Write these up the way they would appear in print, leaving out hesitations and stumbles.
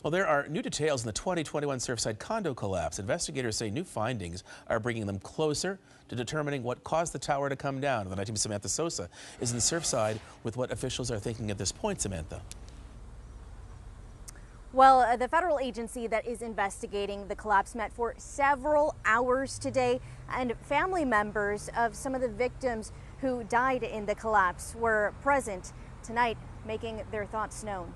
Well, there are new details in the 2021 Surfside condo collapse. Investigators say new findings are bringing them closer to determining what caused the tower to come down. The night team's Samantha Sosa is in Surfside with what officials are thinking at this point. Samantha. Well, the federal agency that is investigating the collapse met for several hours today, and family members of some of the victims who died in the collapse were present tonight, making their thoughts known.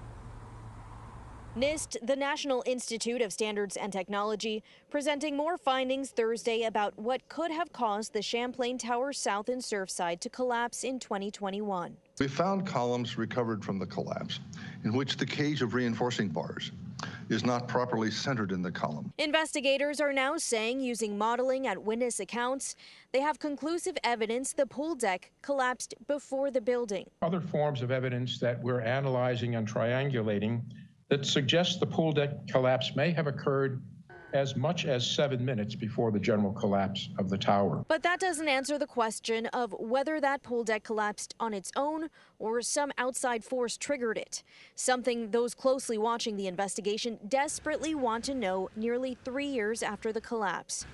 NIST, the National Institute of Standards and Technology, presenting more findings Thursday about what could have caused the Champlain Tower South in Surfside to collapse in 2021. We found columns recovered from the collapse in which the cage of reinforcing bars is not properly centered in the column. Investigators are now saying, using modeling at witness accounts, they have conclusive evidence the pool deck collapsed before the building. Other forms of evidence that we're analyzing and triangulating that suggests the pool deck collapse may have occurred as much as 7 minutes before the general collapse of the tower. But that doesn't answer the question of whether that pool deck collapsed on its own or some outside force triggered it. Something those closely watching the investigation desperately want to know nearly 3 years after the collapse.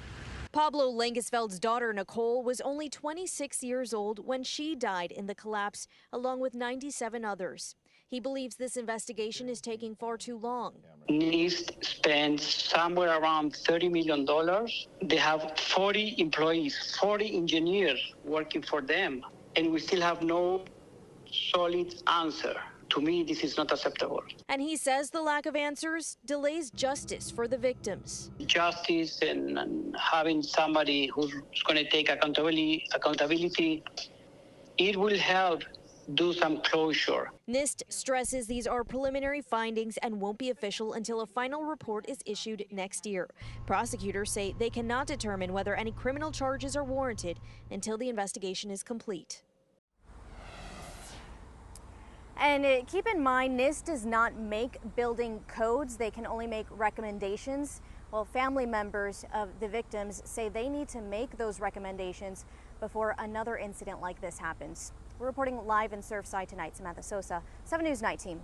Pablo Langesfeld's daughter, Nicole, was only 26 years old when she died in the collapse, along with 97 others. He believes this investigation is taking far too long. NIST spends somewhere around $30 million. They have 40 employees, 40 engineers working for them, and we still have no solid answer. To me, this is not acceptable. And he says the lack of answers delays justice for the victims. Justice and having somebody who's going to take accountability, it will help do some closure. NIST stresses these are preliminary findings and won't be official until a final report is issued next year. Prosecutors say they cannot determine whether any criminal charges are warranted until the investigation is complete. And keep in mind, NIST does not make building codes. They can only make recommendations. Well, family members of the victims say they need to make those recommendations before another incident like this happens. We're reporting live in Surfside tonight. Samantha Sosa, 7 News Night Team.